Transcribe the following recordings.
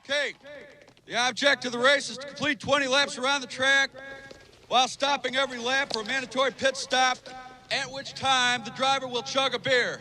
Okay, the object of the race is to complete 20 laps around the track while stopping every lap for a mandatory pit stop, at which time the driver will chug a beer.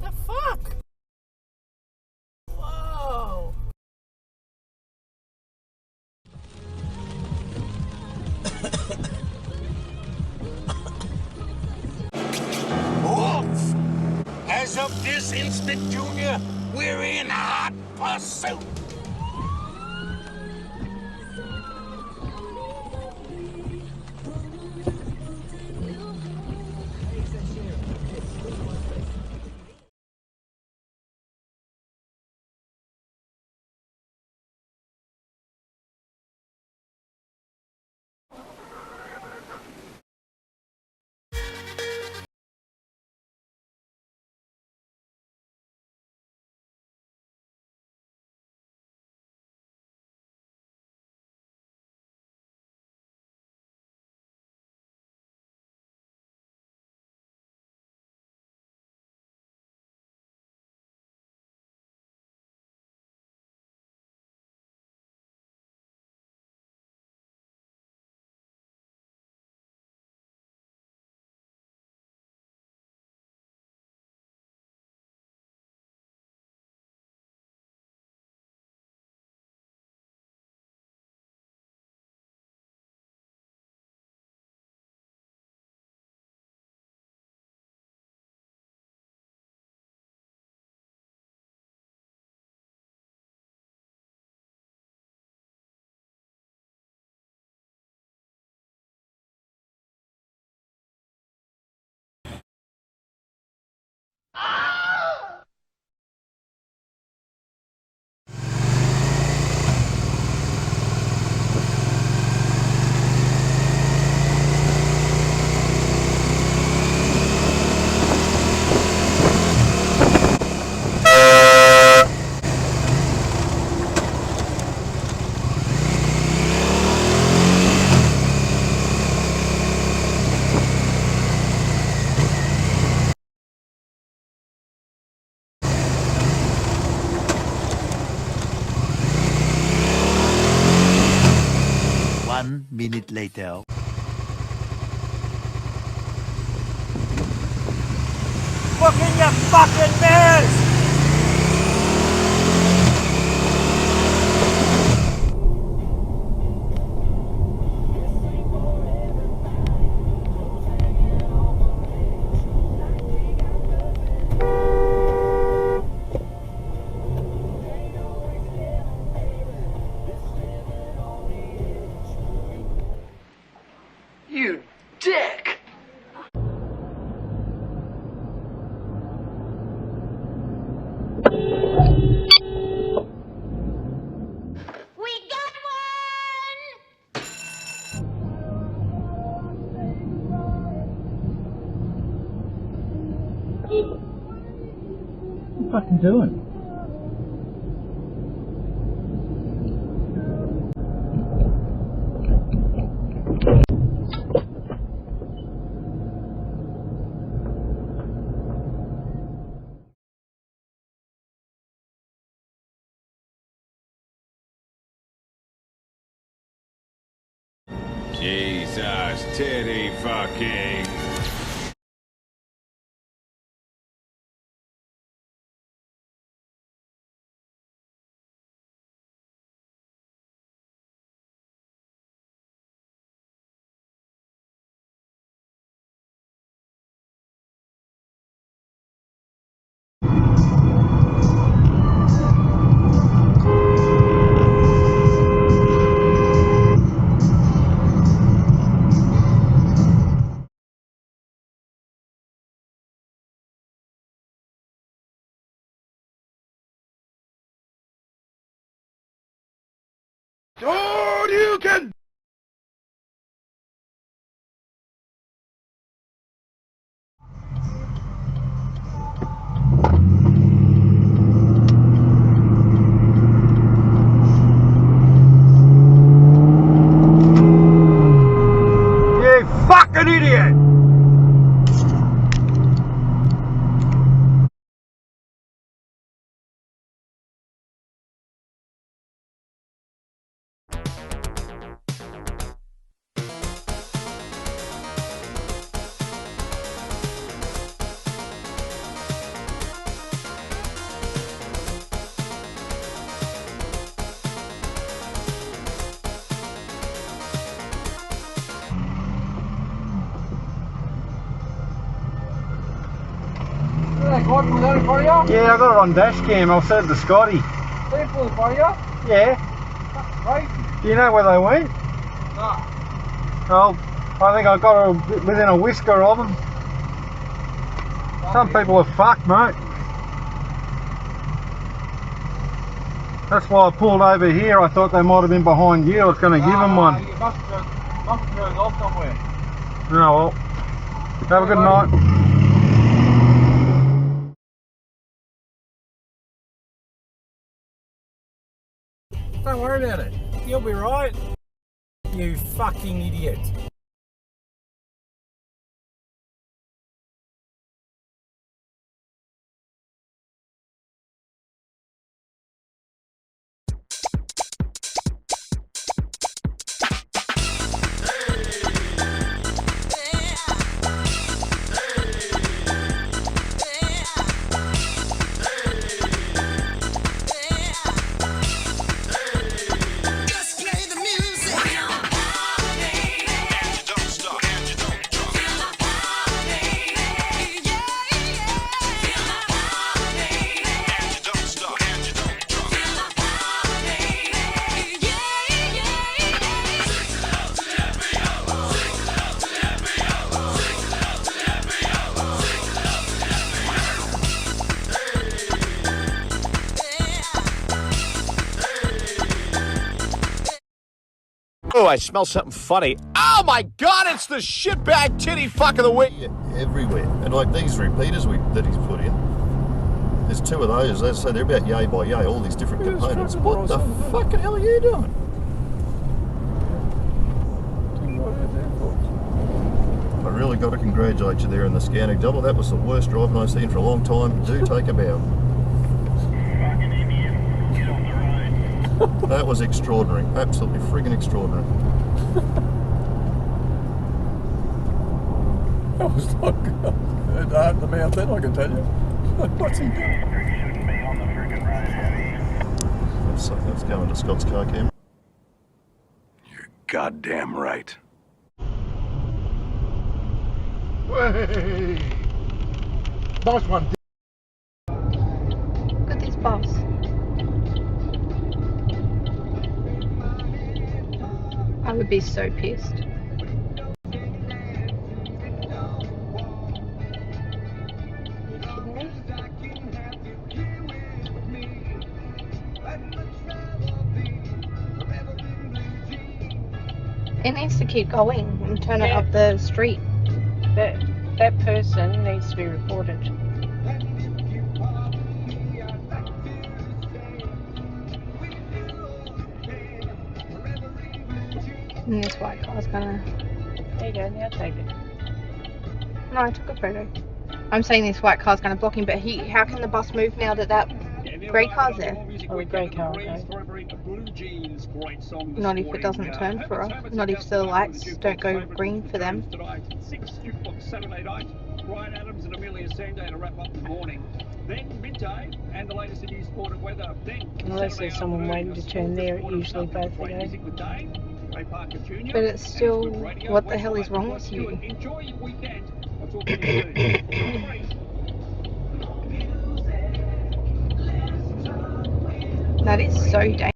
The fuck? Whoa. Wolf! As of this instant, Junior, we're in hot pursuit. One minute later. Look in your fucking mirrors! You dick! We got one! What are you fucking doing? Jesus. titty fucking. Oh, you can! You fucking idiot! Yeah, I got it on dash cam. I'll send it to Scotty. Yeah. Right. Do you know where they went? No. Well, I think I got it within a whisker of them. Some people are fucked, mate. That's why I pulled over here. I thought they might have been behind you. I was going to give them one. You must have driven off somewhere. Oh well. Have a good night. Don't worry about it. You'll be right. You fucking idiot. Oh, I smell something funny. Oh my God, it's the shitbag titty fuck of the week. Everywhere. And like these repeaters that he's put in, there's two of those, as I say, they're about yay by yay, all these different components. What the fucking hell are you doing? I really got to congratulate you there in the scanning double. That was the worst driving I've seen for a long time. Do take a bow. That was extraordinary. Absolutely friggin' extraordinary. That was not good. Hard the mouth then, I can tell you. What's he doing? Shouldn't be on the friggin' road out here. That's going to Scott's car cam. You're goddamn right. Hey. Nice one. Look at this boss. I would be so pissed. It needs to keep going and turn it up the street. That person needs to be reported. And this white car's gonna... There you go, now take it. No, I took a photo. I'm saying this white car's gonna block him, but how can the bus move now that grey car's there. Oh, the grey car, okay. Not if it doesn't turn for her. Not if the lights don't go green for them. Saturday night, Brian Adams and Amelia Sande to wrap up the morning. Then midday and the latest in news sport and weather. Then unless there's someone waiting to turn there, it usually both are going. But it's still, what the hell is wrong with you? Enjoy your weekend. I'll talk to you soon. That is so dangerous.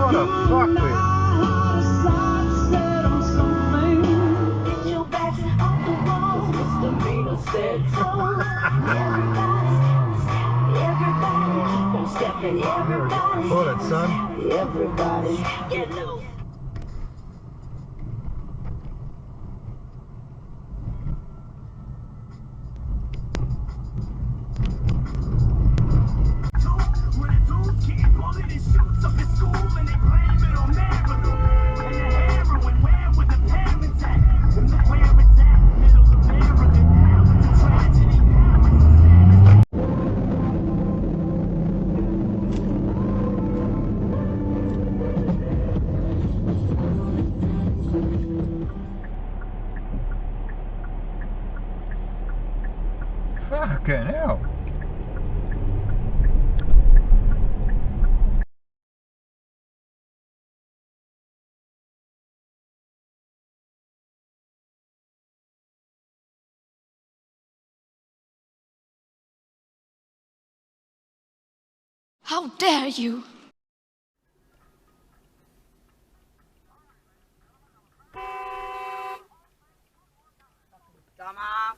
What a fuckwit. Pull it, son. Everybody. Fucking hell. How dare you! Dumbass.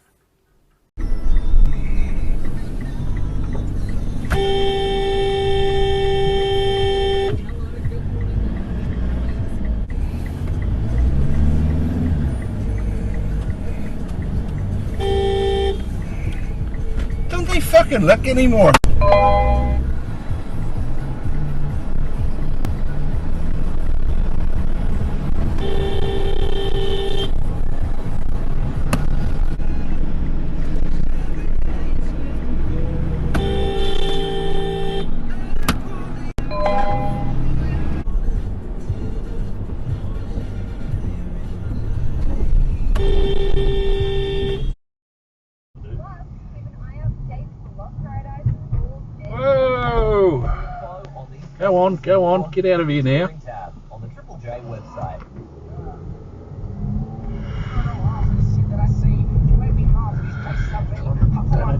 Don't they fucking look anymore? Whoa! Go on, get out of here now. On the Triple J website.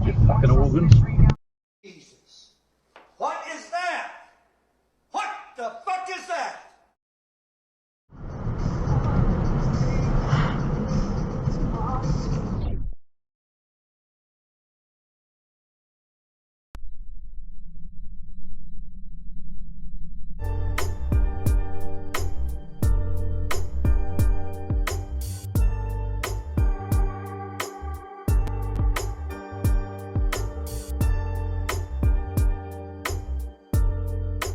Just fucking organs. Jesus. What is that? What the fuck is that?